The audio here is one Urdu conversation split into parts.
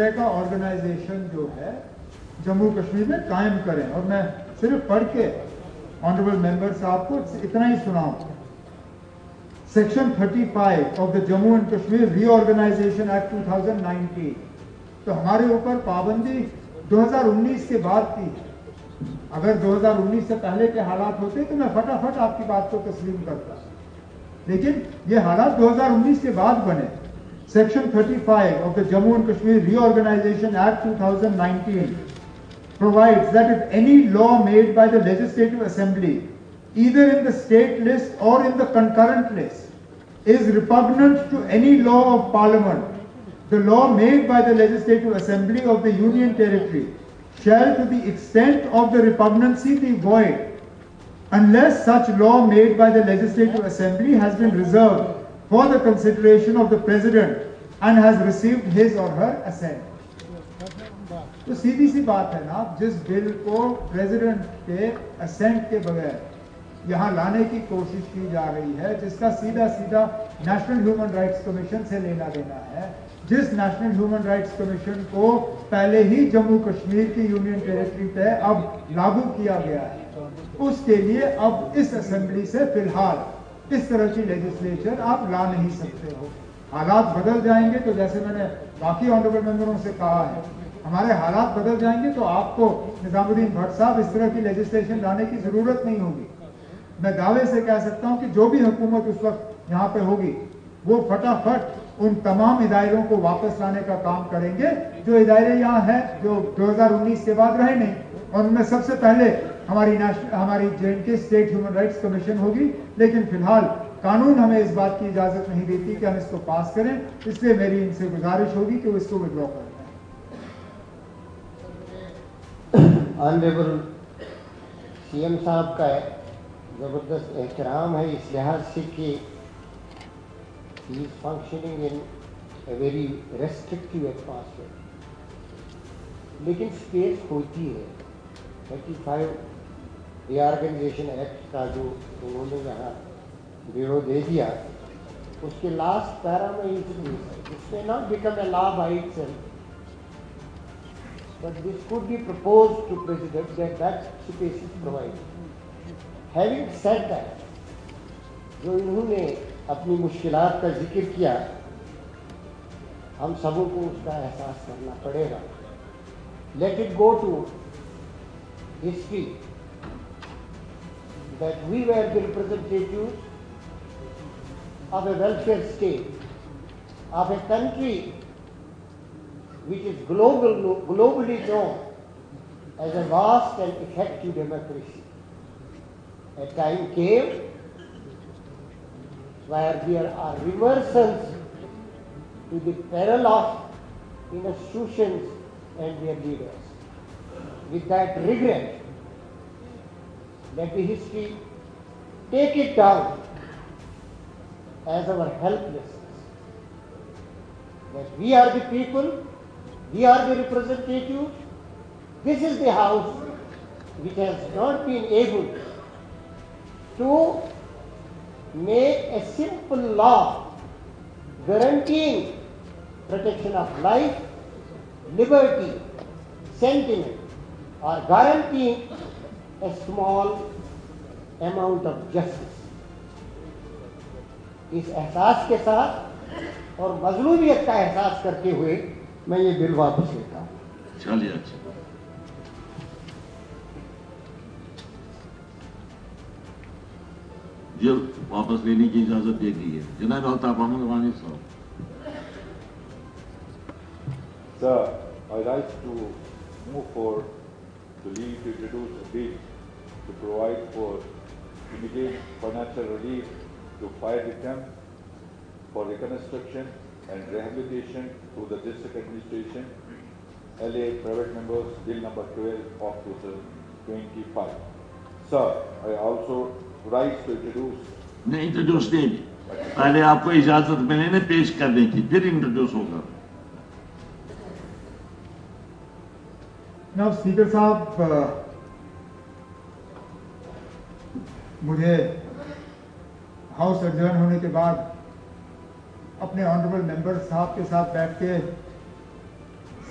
کا آرگنائزیشن جو ہے جموں کشمیر میں قائم کریں. اور میں صرف پڑھ کے آنریبل ممبر صاحب کو اتنا ہی سناؤں. Section 35 of the Jammu and Kashmir reorganisation act 2019. تو ہمارے اوپر پابندی 2019 کے بعد کی. اگر 2019 سے پہلے کے حالات ہوتے تو میں فٹافٹ آپ کی بات کو تسلیم کرتا, لیکن یہ حالات 2019 کے بعد بنے. Section 35 of the Jammu and Kashmir Reorganization Act 2019 provides that if any law made by the Legislative Assembly, either in the state list or in the concurrent list, is repugnant to any law of Parliament, the law made by the Legislative Assembly of the Union Territory shall to the extent of the repugnancy be void, unless such law made by the Legislative Assembly has been reserved for the consideration of the President and has received his or her assent. تو سیدھی سی بات ہے نا, جس بل کو پریزیڈنٹ کے اسینٹ کے بغیر یہاں لانے کی کوشش کی جا رہی ہے, جس کا سیدھا نیشنل ہیومن رائٹس کمیشن سے لینا دینا ہے, جس نیشنل ہیومن رائٹس کمیشن کو پہلے ہی جموں کشمیر کی یونین ٹیریٹری پہ اب لاگو کیا گیا ہے, اس کے لیے اب اس اسمبلی سے فی الحال اس طرح کی لیجسلیچر آپ لا نہیں سکتے ہو. حالات بدل جائیں گے تو جیسے میں نے باقی آنریبل ممبروں سے کہا ہے, ہمارے حالات بدل جائیں گے تو آپ کو نظام الدین بھٹ صاحب اس طرح کی لیجسلیشن لانے کی ضرورت نہیں ہوگی. میں دعوے سے کہہ سکتا ہوں کہ جو بھی حکومت اس وقت یہاں پہ ہوگی وہ فٹافٹ ان تمام اداروں کو واپس لانے کا کام کریں گے جو ادارے یہاں ہیں جو 2019 کے بعد رہے نہیں. اور ان میں سب سے پہلے ہماری جے کے اسٹیٹ ہیومن رائٹس کمیشن ہوگی. لیکن فی الحال قانون ہمیں اس بات کی اجازت نہیں دیتی کہ ہم اس کو پاس کریں, اس لیے میری ان سے گزارش ہوگی کہ وہ اس کو وڈرا کریں. آنریبل سی ایم صاحب کا زبردست احترام ہے اس لحاظ سے کہ he is functioning in a very restrictive atmosphere, لیکن اسپیس ہوتی ہے. 35 ری آرگنائزیشن ایکٹ کا جو انہوں نے یہاں بیورو دے دیا, اس کے لاسٹ پیرا میں اس میں not become a law by it self, but this could be proposed to President that space is provided. Having said that, جو انہوں نے اپنی مشکلات کا ذکر کیا, ہم سبوں کو اس کا احساس کرنا پڑے گا. Let it go to history that we were the representatives of a welfare state, of a country which is globally known as a vast and effective democracy. A time came where there are reversals to the peril of institutions and their leaders. With that regret, let the history take it down as our helplessness, that we are the people, we are the representatives. This is the house which has not been able to make a simple law guaranteeing protection of life, liberty, sentiment, or guaranteeing a small amount of justice. اس احساس کے ساتھ اور مظلومیت کا احساس کرتے ہوئے میں یہ بل واپس لیتا ہوں. چلیے اچھا, یہ واپس لینے کی اجازت دے دی ہے جناب الطاف محمد غانی صاحب. Sir, I rise to move forward to lead to introduce a bill to provide for immediate financial relief to fire victims, for reconstruction and rehabilitation through the district administration, LA private members, bill number 12 of 2025. Sir, I also rise to introduce. نہیں انٹروڈیوس نہیں, پہلے آپ کو اجازت ملے نا پیش کرنے کی, پھر انٹروڈیوس ہوگا. جناب اسپیکر صاحب, مجھے ہاؤس ایڈجرن ہونے کے بعد اپنے آنریبل ممبر صاحب کے ساتھ بیٹھ کے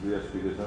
Dear Speaker,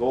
2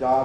4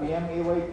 PMAY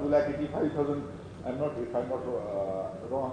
2,85,000 if I'm not wrong,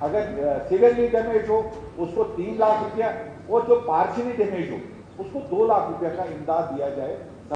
اگر سیویرلی ڈیمیج ہو اس کو 3 لاکھ روپیہ، اور جو پارشلی ڈیمیج ہو اس کو 2 لاکھ روپیہ کا امداد دیا جائے.